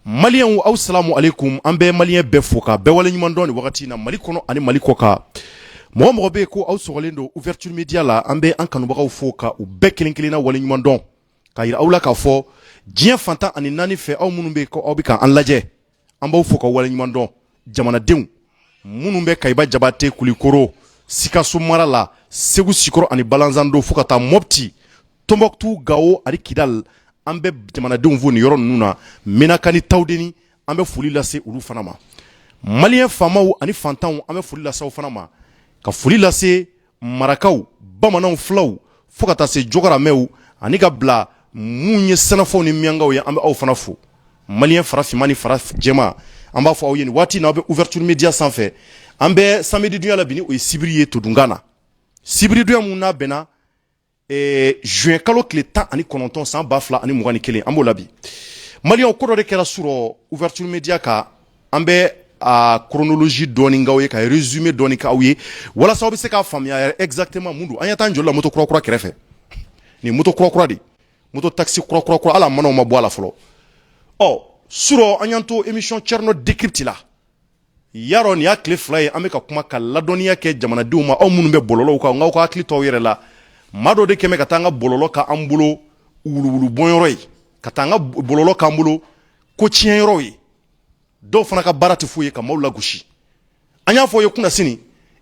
Malien aw salamu alaikum an bɛ malien bɛɛ fo ka bɛɛ wale ɲuman dɔn ni wagati na Mali kɔnɔ ani Mali kɔ kan mɔgɔ mɔgɔ bɛ ko aw sɔgɔlen don ouverture media la an bɛ an kanubagaw fo ka u bɛɛ kelen kelenna wale ɲuman dɔn ka yira aw la k'a fɔ diɲɛ fantan ani naani fɛ aw minnu bɛ ko aw bɛ ka an lajɛ an b'aw fo ka wale ɲuman dɔn jamanadenw minnu bɛ Kayiba Jabate Kulikoro Sikaso mara la Segu Sikɔrɔ ani Balazan fo ka taa Mopti Tombouctou Gao ani Kidal an bɛ jamanadenw fo ni yɔrɔ ninnu na Menakani Tawdeni an bɛ foli lase olu fana ma malien faamaw ani fantanw an bɛ foli lase aw fana ma ka foli lase marakaw bamananw filaw fo ka taa se jogaramɛw ani ka bila mun ye sɛnɛfɔw ni miyangaw ye an bɛ aw fana fo malien farafinma ni farajɛma an b'a fɔ aw ye ni waati na aw bɛ ouverture media sanfɛ an bɛ samedi dunya la bi ni o ye sibiri ye Todunkan na sibiri dunya mun n'a bɛnna juin kalo tile 19 san 2021 an b'o la bi malien ko dɔ de kɛra sɔrɔ ouverture media kan an bɛ chronologie dɔɔni k'aw ye ka résumé dɔɔni k'aw ye walasa aw bɛ se k'a faamuya exactement mun don an ɲɛ t'an jɔli la moto kura kɛrɛfɛ ni moto kura de moto taxi kura ala manaw ma bɔ a la fɔlɔ suro an y'an to émission Tcherno décrypte la yarɔ ni y'a tile fila ye an bɛ ka kuma ka ladɔnniya kɛ jamanadenw ma aw minnu bɛ bɔlɔlɔw kan nkaw ka hakili to aw yɛrɛ la maa dɔ de kɛmɛ ka taa an ka bɔlɔlɔ k'an bolo wuluwulu bɔnyɔrɔ ye ka taa an ka bɔlɔlɔ k'an bolo ko tiɲɛyɔrɔ ye dɔw fana ka baara tɛ foyi ye ka maaw lagosi an y'a fɔ aw ye kunna sini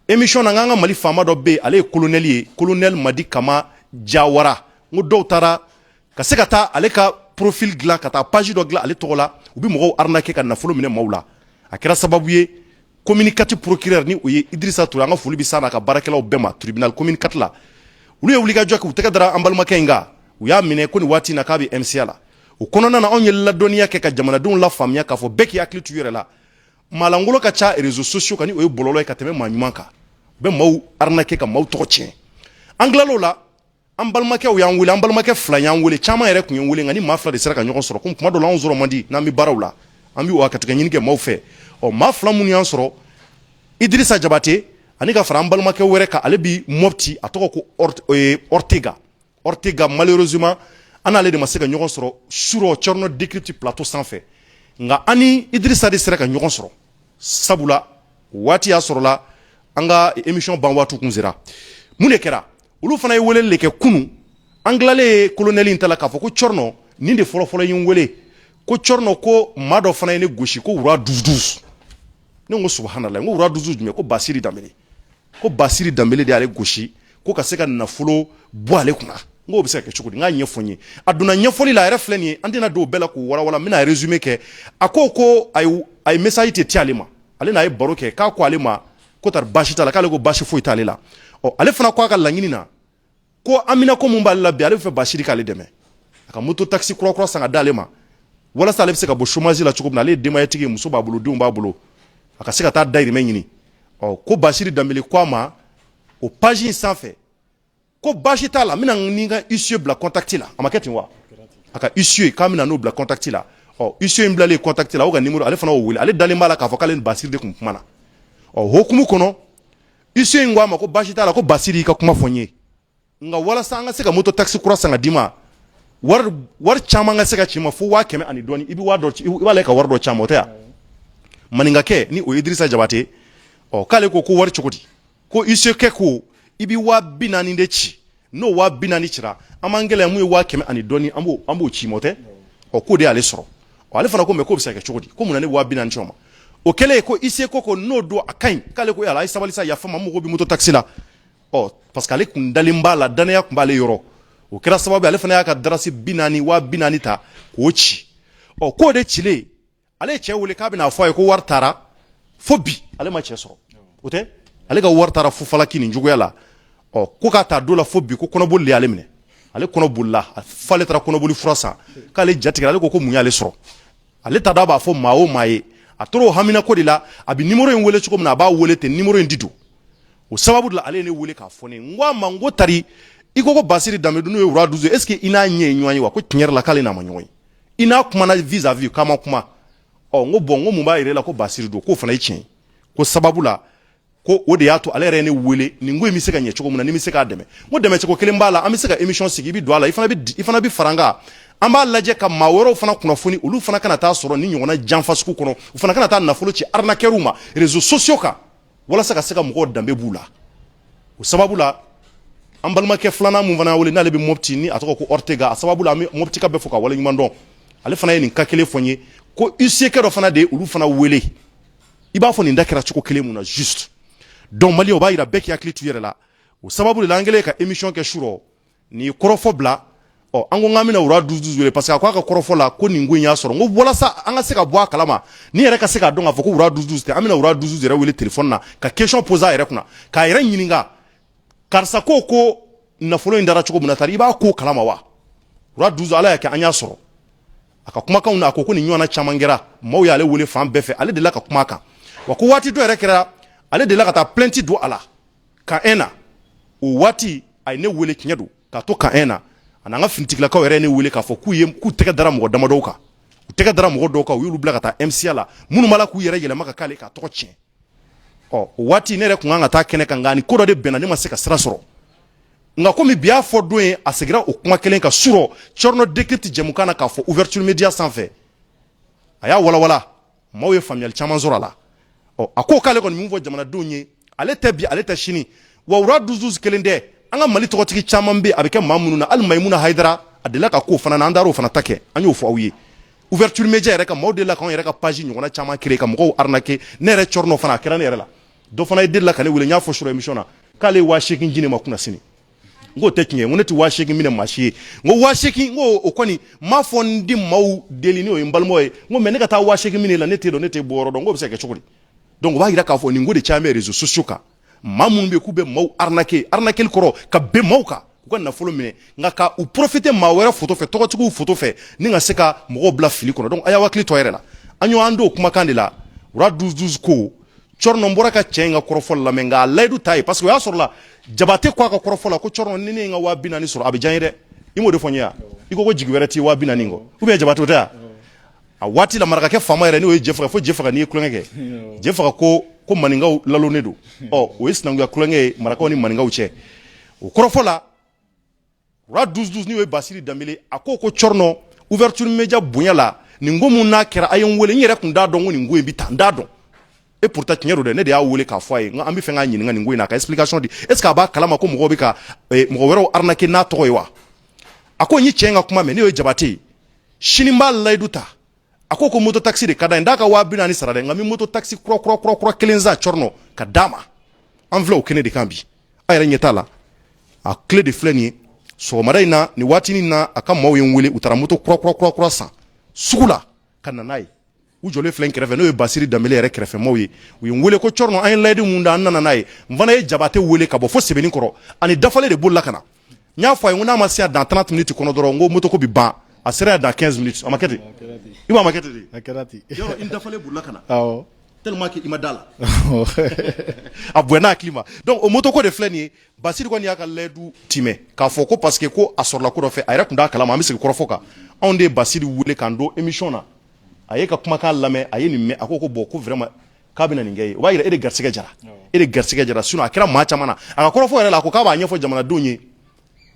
émission na n k'an ka Mali faama dɔ bɛ yen ale ye colonel ye colonel Madi Kama Jawara n ko dɔw taara ka se ka taa ale ka profil dilan ka taa page dɔ dilan ale tɔgɔ la u bɛ mɔgɔw arnaquer ka nafolo minɛ maaw la a kɛra sababu ye communicatif procureur ni o ye Idrissa Touré an ka foli bɛ s'a n'a ka baarakɛlaw bɛɛ ma tribunal communicatif la olu ye wulikajɔ kɛ u tɛgɛ dara an balimakɛ in kan u y'a minɛ ko ni waati na k'a bɛ MCA la o kɔnɔna na anw ye ladɔnniya kɛ ka jamanadenw la faamuya k'a fɔ bɛɛ k'i hakili to i yɛrɛ la maalankolo ka ca réseaux sociaux kan ni o ye bɔlɔlɔ ye ka tɛmɛ maa ɲuman kan u bɛ maaw arnaquer ka maaw tɔgɔ tiɲɛ an tilal'o la an balimakɛw y'an wele an balimakɛ fila y'an wele caman yɛrɛ tun ye wele nka ni maa fila de sera ka ɲɔgɔn sɔrɔ komi tuma dɔ la anw sɔrɔ man di n'an bɛ baaraw la an bɛ o hakatigɛ ɲini kɛ maaw fɛ maa fila minnu y'an sɔrɔ Idrissa Jabate ani ka fara an balimakɛ wɛrɛ kan ale bi Mopti a tɔgɔ ko Ortega malheureusement an n'ale de ma se ka ɲɔgɔn sɔrɔ sur Tcherno décrypte plateau sanfɛ nka an ni Idrissa de sera ka ɲɔgɔn sɔrɔ sabula waati y'a sɔrɔla an ka émission ban waati kun sera mun de kɛra olu fana ye weleli de kɛ kunu an tilalen colonel in ta la k'a fɔ ko Tcherno nin de fɔlɔfɔlɔ ye n wele ko Tcherno ko maa dɔ fana ye ne gosi ko wura 12 ne ko subhanallah n ko wura 12 jumɛn ko Basiri Dambele de y'ale gosi ko ka se ka nafolo bɔ ale kunna n ko o bɛ se ka kɛ cogo di n k'a ɲɛfɔ n ye a donna ɲɛfɔli la a yɛrɛ filɛ nin ye an tɛna don o bɛɛ la k'o walawala n bɛna résumé kɛ a ko a ye message tɛ ci ale ma ale n'a ye baro kɛ k'a ko ale ma ko tari baasi t'a la k'ale ko baasi foyi t'ale la ale fana ko a ka laɲini na ko Amina ko mun b'ale la bi ale bɛ fɛ Basiri k'ale dɛmɛ a ka moto taxi kura san ka d'ale ma walasa ale bɛ se ka bɔ chômage la cogo min na ale ye denbayatigi ye muso b'a bolo denw b'a bolo a ka se ka taa dayirimɛ ɲini ko Basiri Dambele ko a ma o page in sanfɛ ko baasi t'a la n bɛna ni ka issue bila contact la a ma kɛ ten wa a ka issue k'a bɛna n'o bila contact la issue in bilalen contact la o ka numéro ale fana y'o wele ale dalen b'a la k'a fɔ k'ale ni Basiri de tun kumana hokumu kɔnɔ issue in ko a ma ko baasi t'a la ko Basiri y'i ka kuma fɔ n ye nka walasa an ka se ka moto taxi kura san ka d'i ma wari caman ka se ka ci ma fo 100 ani dɔɔni i b'ale ka wari dɔ caman o tɛ yan maninkakɛ ni o ye Idrissa Jabate k'ale ko wari cogo di ko issue kɛ ko i bɛ 40,000 de ci n'o 40,000 cira an b'an gɛlɛya mun ye 100 ani dɔɔni an b'o ci ma o tɛ k'o de y'ale sɔrɔ ale fana ko mais k'o bɛ se ka kɛ cogo di ko mun na ne 40,000 ci o ma o kɛlen ko issue ko n'o don a ka ɲi k'ale ko yala a ye sabali sa yafa ma n mago bɛ moto taxi la parce que ale kun dalen b'a la danaya kun b'ale yɔrɔ o kɛra sababu ale fana y'a ka darasi 40,000 ta k'o ci k'o de cilen ale ye cɛ wele k'a bɛna fɔ a ye ko wari taara fo bi ale ma cɛ sɔrɔ o tɛ ale ka wari taara fufalaki nin cogoya la ko k'a ta don la fo bi ko kɔnɔboli de y'ale minɛ ale kɔnɔ bolila f'ale taara kɔnɔboli fura san k'ale jatigɛra ale ko mun y'ale sɔrɔ ale t'a dɔn a b'a fɔ maa o maa ye a tora o haminako de la a bɛ numéro in wele cogo min na a b'a wele ten numéro in di don o sababu de la ale ye ne wele k'a fɔ ne ye n ko a ma n ko tari i ko Basiri Dambele n'o ye wura 12 est ce que i n'a ɲɛ ye ɲɔgɔn ye wa ko tiɲɛ yɛrɛ la k'ale n'a ma ɲɔgɔn ye i n'a kumana vis à vis k'a ma kuma n ko bon n ko mun b'a yɛrɛ la ko Basiri don k'o fana ye tiɲɛ ye ko sababu la ko o de y'a to ale yɛrɛ ye ne wele nin ko in bɛ se ka ɲɛ cogo min na ni bɛ se k'a dɛmɛ n ko dɛmɛ cogo kelen b'a la an bɛ se ka émission sigi i bɛ don a la i fana bɛ fara n kan an b'a lajɛ ka maa wɛrɛw fana kunnafoni olu fana kana taa sɔrɔ ni ɲɔgɔnna janfa sugu kɔnɔ u fana kana taa nafolo ci arnaqueur ma réseaux sociaux kan walasa ka se ka mɔgɔw danbe b'u la o sababu la an balimakɛ filanan mun fana wele n'ale bɛ Mopti ni a tɔgɔ ko Ortega a sababu la an bɛ Mopti ka bɛɛ fɔ ka waleɲuman dɔn ale fana ye nin ka kelen fɔ n ye ko UCK dɔ fana de ye olu fana wele i b'a fɔ nin da kɛra cogo kelen mun na juste donc maliyɛnw o b'a yira bɛɛ k'i hakili to i yɛrɛ la o sababu de la an kɛlen ka émission kɛ surɔ nin ye kɔrɔfɔ bila ɔ an ko k'an bɛna Wura 12 wele parce que a ko a ka kɔrɔfɔ la ko nin ko in y'a sɔrɔ n ko walasa an ka se ka bɔ a kalama ni yɛrɛ ka se k'a dɔn k'a fɔ ko Wura 12 tɛ an bɛna Wura 12 yɛrɛ wele téléphone na ka question poser a yɛrɛ kunna k'a yɛrɛ ɲininka karisa ko nafolo in dara cogo min na tari i b'a ko kalama wa Wura 12 ala y'a kɛ an y'a sɔrɔ a ka kumakanw na a ko nin ɲɔgɔnna caman kɛra maaw y'ale wele fan bɛɛ fɛ ale delila ka kuma a kan wa ko waati dɔ yɛrɛ kɛra ale delila ka taa plainte don a la kan un na o waati a ye ne wele tiɲɛ don k'a to kan un na a n'an ka finitigilakaw yɛrɛ ye ne wele k'a fɔ k'u tɛgɛ dara mɔgɔ damadɔw kan u tɛgɛ dara mɔgɔ dɔw kan u y'olu bila ka taa MCA la minnu b'a la k'u yɛrɛ yɛlɛma ka k'ale k'a tɔgɔ tiɲɛ ɔ o waati ne yɛrɛ kun kan ka taa kɛnɛ kan nka ni ko dɔ de bɛnna ne ma se ka sira sɔrɔ nka komi bi y'a fɔ don ye a segira o kuma kelen kan surɔ Thierno Décrypte jɛmukan na k'a fɔ ouverture média sanfɛ a y'a walawala maaw ye faamuyali caman sɔrɔ a la ɔ a ko k'ale kɔni min fɔ jamanadenw ye ale tɛ bi ale tɛ sini wa Wura 12 kelen tɛ an ka Mali tɔgɔtigi caman bɛ a bɛ kɛ maa minnu na hali Mayimuna Hayidara a delila ka k'o fana na an dar'o fana ta kɛ an y'o fɔ aw ye ouverture média yɛrɛ kan maaw delila k'anw yɛrɛ ka page ɲɔgɔnna caman créer ka mɔgɔw arnaquer ne yɛrɛ Thierno fana a kɛra ne yɛrɛ la dɔ fana ye delila ka ne wele n y'a fɔ sur émission na k'ale ye 8000 di ne ma kunna sini n k'o tɛ tiɲɛ ye n ko ne tɛ 8000 minɛ maa si ye n ko 8000 n ko o kɔni n m'a fɔ n di maaw deli n'o ye n balimaw ye n ko mais ne ka taa 8000 minɛ la ne t'e dɔn ne t'e bɔ yɔrɔ dɔn n ko bɛ se ka kɛ cogo di donc o b'a yira k'a fɔ nin ko de caman bɛ réseaux sociaux kan maa minnu bɛ yen k'u bɛ maaw arnaquer arnaquer kɔrɔ ka bɛn maaw kan u ka nafolo minɛ nka ka u profiter maa wɛrɛ photo fɛ tɔgɔtigiw photo fɛ ni ka se ka mɔgɔw bila fili kɔnɔ donc a y'a hakili to a yɛrɛ la an y'an don kumakan de la Wura 12 ko Thierno n bɔra ka cɛ in ka kɔrɔfɔli lamɛn nka a layidu t'a ye parce que o y'a sɔrɔ la Jabate ko a ka kɔrɔfɔ la ko Thierno ni ne ye n ka 240 sɔrɔ a bɛ diya n ye dɛ i m'o de fɔ n ye wa i ko jigi wɛrɛ t'i ye 240 kɔ ou bien Jabate o tɛ wa a waati la marakakɛ faama yɛrɛ n'o ye Jɛfaga fo Jɛfaga n'i ye kulonkɛ kɛ Jɛfaga ko maninkaw lalonnen don ɔ o ye sinankunya kulonkɛ ye marakaw ni maninkaw cɛ o kɔrɔfɔ la Wura 12 n'o ye Basiri Danbele a ko Thierno ouverture média bonya la nin ko mun n'a kɛra a ye n wele n yɛrɛ kun t'a dɔn ko nin ko in bɛ taa n t'a dɔn et pourtant tiɲɛ don dɛ ne de y'a wele k'a fɔ a ye n an bɛ fɛ k'a ɲininka nin ko in na a ka explication di est ce que a b'a kalama ko mɔgɔw bɛ ka mɔgɔ wɛrɛw arnaquer n'a tɔgɔ ye wa a ko n ye cɛ in ka kuma mɛn ne y'o ye Jabate ye sini n b'a layidu ta a ko moto taxi de ka d'a ye n t'a ka 240 sara dɛ nka n bɛ moto taxi kura kelen san Thierno ka d'a ma an filɛ o kɛnɛ de kan bi a yɛrɛ ɲɛ t'a la a tile de filɛ nin ye sɔgɔmada in na nin waatinin na a ka maaw ye n wele u taara moto kura san sugu la ka na n'a ye u jɔlen filɛ n kɛrɛfɛ n'o ye Basiri Danbele yɛrɛ kɛrɛfɛmaaw ye u ye n wele ko Thierno an ye layidu mun da an nana n'a ye n fana ye Jabate wele ka bɔ fo Sebenikɔrɔ ani dafalen de bolila ka na n y'a fɔ a ye n ko n'a ma se yan dans 30 minutes kɔnɔ dɔrɔn n ko moto ko bɛ ban a sera yan dans 15 minutes a ma kɛ ten i b'a ma kɛ ten de a kɛra ten yɔrɔ i dafalen bolila ka na awɔ tellement que i ma da la a bɔnna hakili ma donc o moto ko de filɛ nin ye Basiri kɔni y'a ka layidu timɛ k'a fɔ ko parce que ko a sɔrɔla ko dɔ fɛ a yɛrɛ tun t'a kalama an bɛ segin kɔrɔfɔ kan anw de ye Basiri wele k'an don émission na a ye ka kumakan lamɛn a ye nin mɛn a ko bon ko vraiment k'a bɛna nin kɛ ye o b'a yira e de garisɛgɛ jara e de garisɛgɛ jara sinon a kɛra maa caman na a ka kɔrɔfɔ yɛrɛ la a ko k'a b'a ɲɛfɔ jamanadenw ye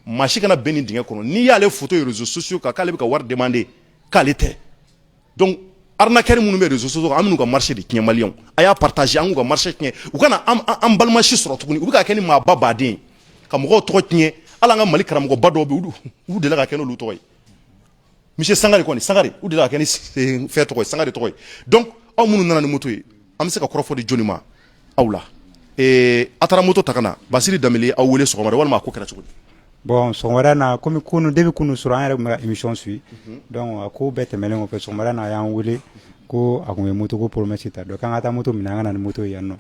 maa si kana bɛn nin dingɛ kɔnɔ n'i y'ale photo ye réseaux sociaux kan k'ale bɛ ka wari demander k'ale tɛ donc arnaqueur minnu bɛ réseaux sociaux kan an bɛ n'u ka marché de tiɲɛ maliyɛnw a y'a partager an k'u ka marché tiɲɛ u kana an balima si sɔrɔ tuguni u bɛ ka kɛ ni maaba baden ye ka mɔgɔw tɔgɔ tiɲɛ hali an ka Mali karamɔgɔba dɔw bɛ yen olu delila ka kɛ n'olu tɔgɔ ye Monsieur Sangare kɔni Sangare u delila ka kɛ ni fɛn tɔgɔ ye Sangare tɔgɔ ye donc aw minnu nana ni moto ye an bɛ se ka kɔrɔfɔ di jɔnni ma aw la a taara moto ta ka na Basiri Danbele aw wele sɔgɔmada walima a ko kɛra cogo di bon sɔgɔmada na komi kunu depuis kunu sɔrɔ an yɛrɛ tun bɛ ka émission suit donc a ko bɛɛ tɛmɛnen kɔfɛ sɔgɔmada na a y'an wele ko a tun ye moto ko promesse ta donc k'an ka taa moto minɛ an ka na ni moto ye yan nɔ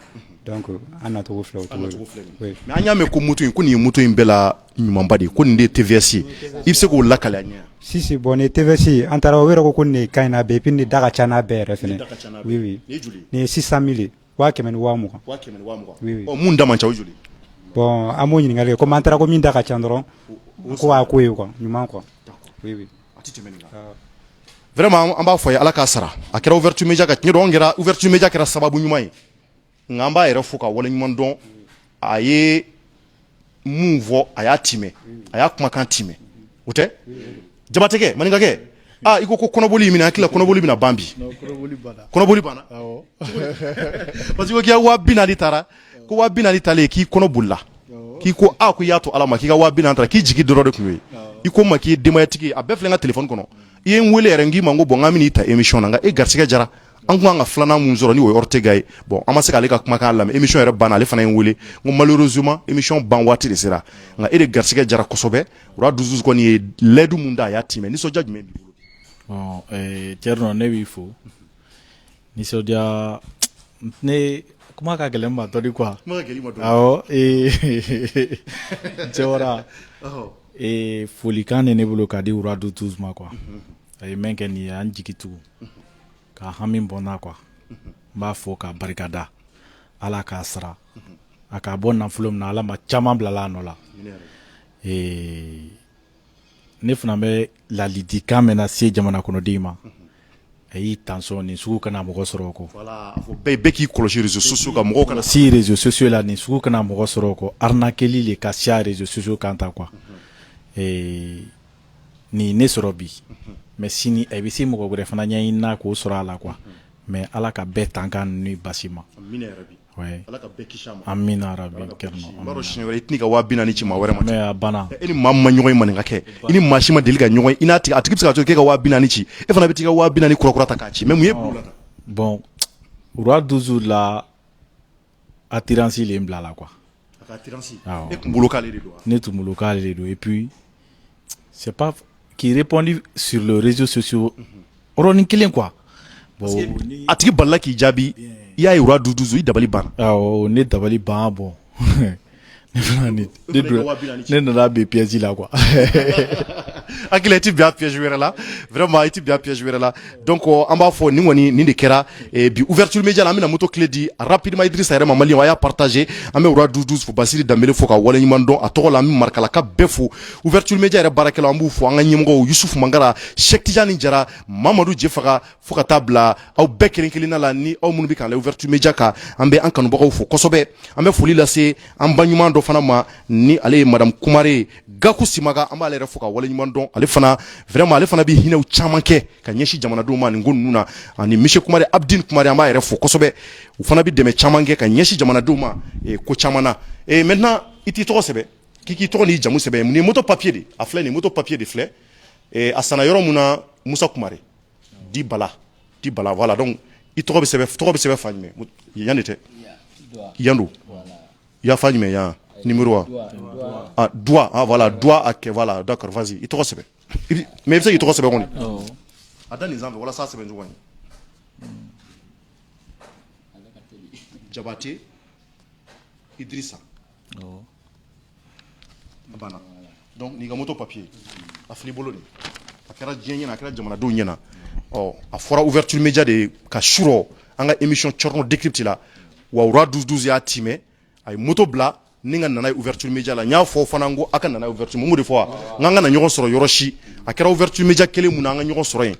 donc an nacogo filɛ o cogo mais an y'a mɛn ko moto in ko nin ye moto in bɛɛ la ɲumanba de ye ko nin de ye TVS ye i bɛ se k'o lakale an ɲɛ si bon nin ye TVS ye an taara o yɛrɛ ko nin de ka ɲi n'a bɛɛ et puis nin de da ka ca n'a bɛɛ yɛrɛ fɛnɛ oui nin ye 600 000 ye 120,000 oui mun da man ca o joli bon an b'o ɲininkali kɛ komi an taara ko min da ka ca dɔrɔn ko a ko ye quoi ɲuman quoi oui a tɛ tɛmɛ nin kan vraiment an b'a fɔ a ye ala k'a sara a kɛra ouverture média ka tiɲɛ dɔn an kɛra ouverture média kɛra sababu ɲuman ye nka an b'a yɛrɛ fo ka waleɲuman dɔn a ye mun fɔ a y'a timɛ a y'a kumakan timɛ o tɛ jabateke maninkakɛ i ko kɔnɔboli minɛ hakili la kɔnɔboli bɛna ban bi kɔnɔboli banna parce que ko k'i ka 40,000 taara ko 40,000 talen k'i kɔnɔ bolila k'i ko ko i y'a to Ala ma k'i ka 40,000 taara k'i jigi dɔrɔn de tun ye i ko ma k'i ye denbayatigi a bɛɛ filɛ n ka téléphone kɔnɔ i ye n wele yɛrɛ n k'i ma n ko bon n k'an bɛn'i ta émission na nka garisɛgɛ jara an ko an ka filanan mun sɔrɔ ni o ye Ortega ye bon an ma se k'ale ka kumakan lamɛn émission yɛrɛ banna ale fana ye n wele n ko malheureusement émission ban waati de sera nka de garisɛgɛ jara kosɛbɛ Roi 12 kɔni ye laidu mun da a y'a timɛ nisɔndiya jumɛn b'i bolo Thierno ne b'i fo nisɔndiya ne kuma ka gɛlɛn ma dɔɔni quoi awɔ Jawara folikan de ne bolo ka di Roi 12 ma quoi a ye min kɛ nin ye an jigi tugu ka hami bɔ n na quoi n b'a fɔ k'a barikada Ala k'a sara a k'a bɔ nafolo min na Ala ma caman bilala a nɔ la ne fana bɛ lalidikan mɛn na se jamana kɔnɔden ma a y'i tansɔn nin sugu kana mɔgɔ sɔrɔ o kɔ bɛɛ k'i kɔlɔsi réseaux sociaux ka mɔgɔw kana si réseaux sociaux la nin sugu kana mɔgɔ sɔrɔ o kɔ arnaqueli le ka siya réseaux sociaux kan ta quoi nin ne sɔrɔ bi mais sini a bɛ se mɔgɔ wɛrɛ fana ɲɛɲini na k'o sɔrɔ a la quoi mais Ala ka bɛɛ tankan ni basi ma Ala ka bɛɛ kisi a ma amina rabi kɛrɛnɔ n b'a dɔn siɲɛ wɛrɛ i tɛn'i ka 40,000 ci maa wɛrɛ ma mais a banna e ni maa min ma ɲɔgɔn ye maninka i ni maa si ma deli ka ɲɔgɔn ye i n'a tigi a tigi bɛ se ka to k'e ka 40,000 ci e fana bɛ t'i ka 40,000 kurakura ta k'a ci mais mun ye bila o la tan bon Roi 12 la attirance le bila la quoi a ka attirance e tun bolo k'ale de don wa ne tun bolo k'ale de don et puis c'est pas qui répondit sur les réseaux sociaux yɔrɔnin kelen quoi bon a tigi balila k'i jaabi i y'a ye Roi 12 i dabali banna awɔ ne dabali ban bon ne nana bɛn piège la quoi hakili i ti bin a piège wɛrɛ la vraiment i ti bin a piège wɛrɛ la donc an b'a fɔ nin kɔni nin de kɛra bi ouverture média la an bɛna moto clé di rapidement Idrissa yɛrɛ ma maliyɛnw a y'a partagé an bɛ Roi 12 fo Basiri Danbele fo ka waleɲuman dɔn a tɔgɔ la an bɛ Marikalaka bɛɛ fo ouverture média yɛrɛ baarakɛlaw an b'u fo an ka ɲɛmɔgɔw Yusufu Mangara Cheikh Tijani Jara Mamadu Jefaga fo ka taa bila aw bɛɛ kelen kelenna la ni aw minnu bɛ k'an lajɛ ouverture média kan an bɛ an kanubagaw fo kosɛbɛ an bɛ foli lase an baɲuman dɔ fana ma ni ale ye Madame Kumare Gaku Simaga an b'ale yɛrɛ fo ka waleɲuman dɔn ale fana vraiment ale fana bɛ hinɛw caman kɛ ka ɲɛsin jamanadenw ma nin ko ninnu na ani Monsieur Kumare Abdin Kumare an b'a yɛrɛ fo kosɛbɛ u fana bɛ dɛmɛ caman kɛ ka ɲɛsin jamanadenw ma ko caman na maintenant i t'i tɔgɔ sɛbɛn k'i tɔgɔ n'i jamu sɛbɛn nin ye moto papier de a filɛ nin moto papier de filɛ a sanna yɔrɔ mun na Musa Kumare di Bala voilà donc i tɔgɔ bɛ sɛbɛn fa jumɛn yan de tɛ yan don i y'a fa jumɛn yan numéro a Doua voilà Doua a kɛ voilà d'accord vas-y i tɔgɔ sɛbɛn mais i bɛ se k'i tɔgɔ sɛbɛn kɔni a da nin sanfɛ walasa a sɛbɛn cogo ɲɛ Jabate Idrissa a banna donc n'i ka moto papier a filɛ i bolo de a kɛra diɲɛ ɲɛna a kɛra jamanadenw ɲɛna a fɔra ouverture média de ka surɔ an ka émission Thierno Décrypte la wa Roi 12 y'a timɛ a ye moto bila ni ka nana ye ouverture média la n y'a fɔ fana n ko a ka nana ouverture mun de fɔ wa n k'an ka na ɲɔgɔn sɔrɔ yɔrɔ si a kɛra ouverture média kelen mun na an ka ɲɔgɔn sɔrɔ yen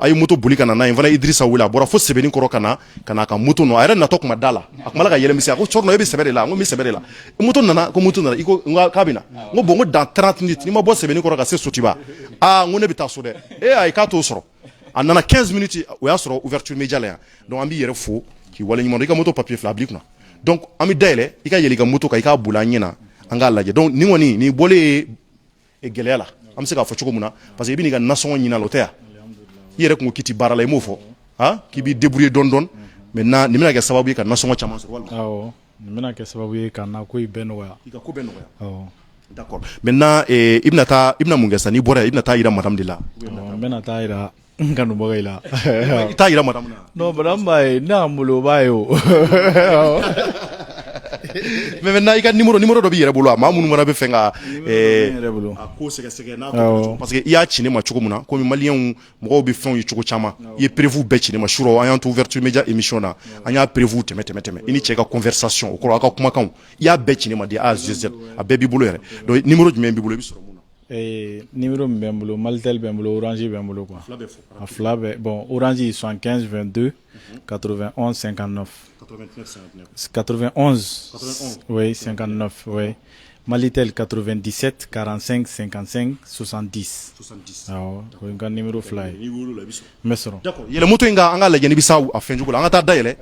a ye moto boli ka na n'a ye n fana ye Idrissa wele a bɔra fo sɛbɛnni kɔrɔ ka na a ka moto nɔ a yɛrɛ natɔ kuma da la a kuma la ka yɛlɛmisɛn a ko Thierno e bɛ sɛbɛn de la n ko n bɛ sɛbɛn de la moto nana i ko k'a bɛ na n ko bon n ko dans 30 minutes n'i ma bɔ sɛbɛnni kɔrɔ ka se Sotiba n ko ne bɛ taa so dɛ ayi k'a t'o sɔrɔ a nana 15 minutes o y'a sɔrɔ ouverture média la yan donc an b'i yɛrɛ fo k'i waleɲuman dɔn i ka moto papier filɛ a bil'i kunna donc an bɛ dayɛlɛ i ka yɛlɛ i ka moto kan i k'a boli an ɲɛna an k'a lajɛ donc nin kɔni nin bɔlen gɛlɛya la an bɛ se k'a fɔ cogo min na parce que i bɛ n'i ka nasɔngɔ ɲini a la o tɛ yan i yɛrɛ kun ko k'i ti baara la i m'o fɔ k'i b'i débrouiller dɔɔni maintenant nin bɛna kɛ sababu ye ka nasɔngɔ caman sɔrɔ walima awɔ nin bɛna kɛ sababu ye ka na ko bɛɛ nɔgɔya i ka ko bɛɛ nɔgɔya awɔ d'accord maintenant i bɛna mun kɛ sisan n'i bɔra yen i bɛna taa yira madame de la n bɛna taa yira n kanubaga i la i t'a yira madame na non madame b'a ye ne y'an bolo o b'a ye o mais maintenant i ka numéro dɔ b'i yɛrɛ bolo a maa minnu fana bɛ fɛ ka a ko sɛgɛsɛgɛ n'a ko parce que i y'a ci ne ma cogo min na komi maliyɛnw mɔgɔw bɛ fɛnw ye cogo caman i ye prévu bɛɛ ci ne ma surɔ an y'an to ouverture média émission na an y'a prévu tɛmɛ i ni cɛ ka conversation o kɔrɔ aw ka kumakanw i y'a bɛɛ ci ne ma de A à Z a bɛɛ b'i bolo yɛrɛ donc numéro jumɛn b'i bolo i bɛ sɔrɔ mun na numéro min bɛ n bolo Malitel bɛ n bolo Orange bɛ n bolo quoi a fila bɛɛ bon Orange 75 22 91 59 91 oui 59 oui Malitel 97 45 55 70. 70. Awɔ, o ye n ka numéro fila ye. Ni wolo la i bi sɔrɔ. N bɛ sɔrɔ. D'accord. Yɛlɛ moto in ka an ka lajɛ ni bi sa a fɛn jugu la. An ka taa da yɛlɛ.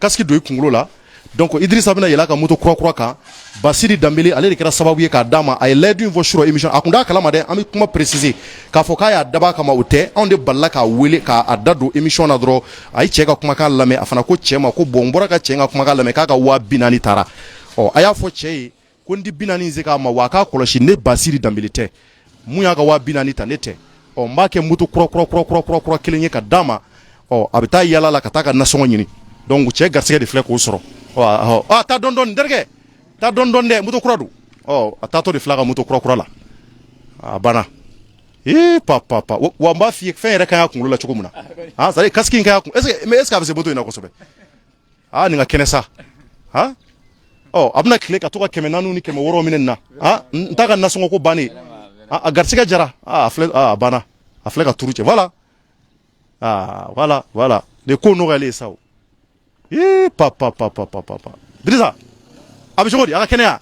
Casque don i kunkolo la. Donc Idrissa bɛna yɛlɛ a ka moto kura kan. Basiri Dambele ale de kɛra sababu ye k'a d'a ma. A ye layidu in fɔ sur émission. A kun t'a kalama dɛ. An bɛ kuma préciser k'a fɔ k'a y'a dab'a kama o tɛ. Anw de balila k'a wele k'a da don émission na dɔrɔn a ye cɛ ka kumakan lamɛn. A fana ko cɛ ma ko bon n bɔra ka cɛ ka kumakan lamɛn k'a ka 40,000 taara. Ɔ a y'a fɔ cɛ ye ko n di 40,000 in se k'a ma wa a k'a kɔlɔsi ne Basiri Dambele tɛ. Mun y'a ka 40,000 ta ne tɛ. Ɔ n b'a kɛ moto kura kelen ye ka d'a ma. Ɔ a bɛ taa yala la ka taa ka nasɔngɔ ɲini. Donc cɛ garisɛgɛ de filɛ k'o sɔrɔ. Ɔ taa dɔɔni dɛrɛkɛ. Taa dɔɔni dɛ moto kura don. Ɔ a taatɔ de filɛ ka moto kura la. A banna. Papa wa n b'a f'i ye fɛn yɛrɛ ka ɲi a kunkolo la cogo min na. Ah c'est à dire casque in ka ɲi a kun. Est-ce que a bɛ se moto in na kosɛbɛ? Ah nin ka kɛnɛ sa. Ah ɔ a bɛna tile ka to ka 400 ni 600 minɛ nin na. Ah n t'a ka nasɔngɔ ko bannen. A garisɛgɛ jara. Ah a banna. A filɛ ka turu cɛ. Voilà. Ah voilà. De ko nɔgɔyalen sa o. Papa. Idrissa. A bɛ cogo di? A ka kɛnɛya?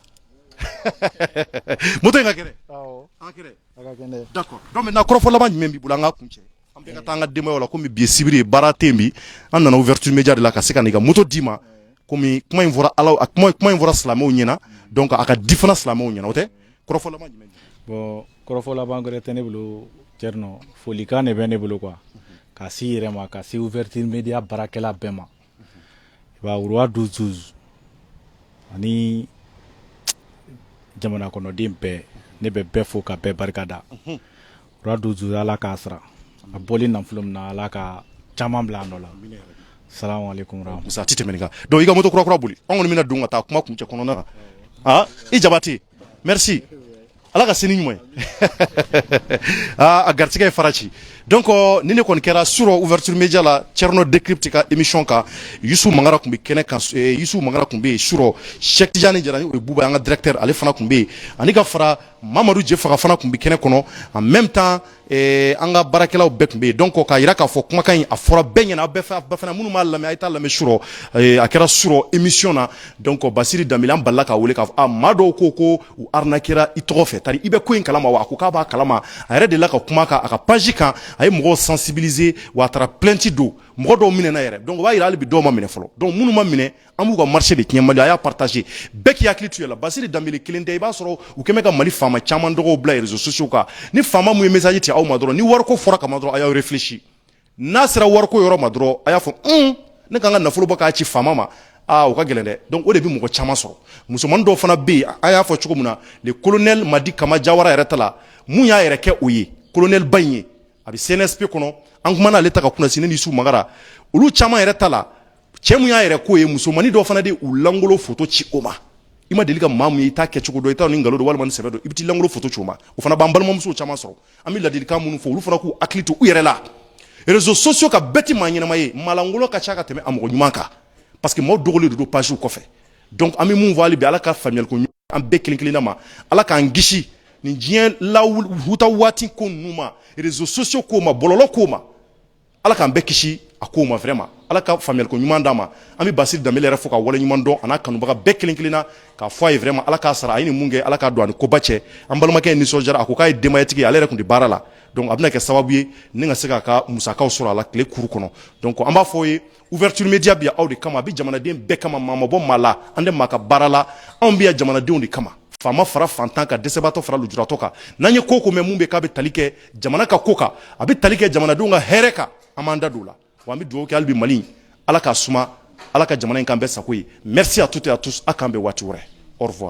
Moto in ka kɛnɛ? Awɔ. A ka kɛnɛ. D'accord. Donc maintenant kɔrɔfɔ laban jumɛn b'i bolo an ka kun cɛ? An bɛɛ ka taa an ka denbayaw la komi bi ye sibiri ye baara tɛ yen bi. An nana ouverture média de la ka se ka n'i ka moto d'i ma. Komi kuma in fɔra silamɛw ɲɛna. Donc a ka di fana silamɛw ɲɛna o tɛ? Kɔrɔfɔ laban jumɛn? Bon kɔrɔfɔ laban wɛrɛ tɛ ne bolo Thierno. Folikan de bɛ ne bolo quoi. Ka se i yɛrɛ ma ka se ouverture média baarakɛla bɛɛ ma. I b'a Roi 12 ani jamana kɔnɔden bɛɛ ne bɛ bɛɛ fo ka bɛɛ barikada. Roi 12 Ala k'a sara. A bɔli nafolo min na Ala ka caman bila a nɔ la. Salamu alaikum rahmatulah. Musa a ti tɛmɛ nin kan. Donc i ka moto kura boli. An kɔni bɛna don ka taa kuma kuncɛ kɔnɔna na. Ah i Jabate. Merci. Ala ka sini ɲuman ye. A garisɛgɛ ye fara ci. Donc ni ne kɔni kɛra sur ouverture média la Thierno Décrypte ka émission kan Youssou Mangara kun bɛ kɛnɛ kan Youssou Mangara kun bɛ yen sur Cheikh Tidiane Jara o ye Buba an ka directeur ale fana kun bɛ yen ani ka fara Mamadou Djefaga fana kun bɛ kɛnɛ kɔnɔ en même temps an ka baarakɛlaw bɛɛ kun bɛ yen donc k'a yira k'a fɔ kumakan in a fɔra bɛɛ ɲɛna bɛɛ fana minnu b'a lamɛn a ye taa lamɛn sur a kɛra sur émission na donc Basiri Dambele an balila k'a wele k'a fɔ maa dɔw ko u arnaquera i tɔgɔ fɛ tari i bɛ ko in kalama wa a ko k'a b'a kalama a yɛrɛ de la ka kuma kan a ka page kan a ye mɔgɔw sensibiliser wa a taara plainte don mɔgɔ dɔw minɛna yɛrɛ donc o b'a yira hali bi dɔw ma minɛ fɔlɔ donc minnu ma minɛ an b'u ka marché de tiɲɛ Mali a y'a partager bɛɛ k'i hakili to la Basiri Dambele kelen tɛ i b'a sɔrɔ u kɛn bɛ ka Mali faama caman dɔgɔw bila réseaux sociaux kan ni faama mun ye message ci aw ma dɔrɔn ni wariko fɔra kama dɔrɔn a y'aw réfléchir n'a sera wariko yɔrɔ ma dɔrɔn a y'a fɔ ne kan ka nafolo bɔ k'a ci faama ma o ka gɛlɛn dɛ donc o de bɛ mɔgɔ caman sɔrɔ musomanin dɔw fana bɛ yen a y'a fɔ cogo min na le colonel Madi Kama Jawara yɛrɛ ta la mun y'a yɛrɛ kɛ o ye colonel ba in ye a bɛ CNSP kɔnɔ an kumana ale ta ka kunnasini ni Youssou Mangara olu caman yɛrɛ ta la cɛ mun y'a yɛrɛ k'o ye musomanin dɔw fana de u langolo photo ci o ma i ma deli ka maa mun ye i t'a kɛ cogo dɔ i t'a ni nkalon don walima ni sɛbɛ don i bɛ t'i langolo photo ci o ma o fana b'an balimamusow caman sɔrɔ an bɛ ladilikan minnu fɔ olu fana k'u hakili to u yɛrɛ la réseaux sociaux ka bɛɛ ti maa ɲɛnama ye malangolo ka ca ka tɛmɛ a mɔgɔ ɲuman kan parce que maaw dogolen de don page kɔfɛ donc an bɛ mun fɔ hali bi Ala ka faamuyaliko ɲuman an bɛɛ kelen kelenna ma Ala k'an kisi nin diɲɛ lahuta waati ko ninnu ma réseaux sociaux ko ma bɔlɔlɔ ko ma Ala k'an bɛɛ kisi a ko ma vraiment Ala ka faamuyaliko ɲuman d'an ma an bɛ Basiri Dambele yɛrɛ fo ka wale ɲuman dɔn a n'a kanubaga bɛɛ kelen kelenna k'a fɔ a ye vraiment Ala k'a sara a ye nin mun kɛ Ala k'a don a ni koba cɛ an balimakɛ nisɔndiyara a ko k'a ye denbayatigi ye ale yɛrɛ tun tɛ baara la donc a bɛna kɛ sababu ye ni ka se k'a ka musakaw sɔrɔ a la tile kuru kɔnɔ donc an b'a fɔ ye ouverture média bi aw de kama a bɛ jamanaden bɛɛ kama maa ma bɔ maa la an tɛ maa ka baara la anw bɛ yan jamanadenw de kama faama fara fantan kan dɛsɛbaatɔ fara lujuratɔ kan n'an ye ko ko mɛn mun bɛ k'a bɛ tali kɛ jamana ka ko kan a bɛ tali kɛ jamanadenw ka hɛrɛ kan an b'an da don o la wa an bɛ dugawu kɛ hali bi Mali Ala k'a suma Ala ka jamana in k'an bɛɛ sago ye merci à toutes et à tous a k'an bɛn waati wɛrɛ au revoir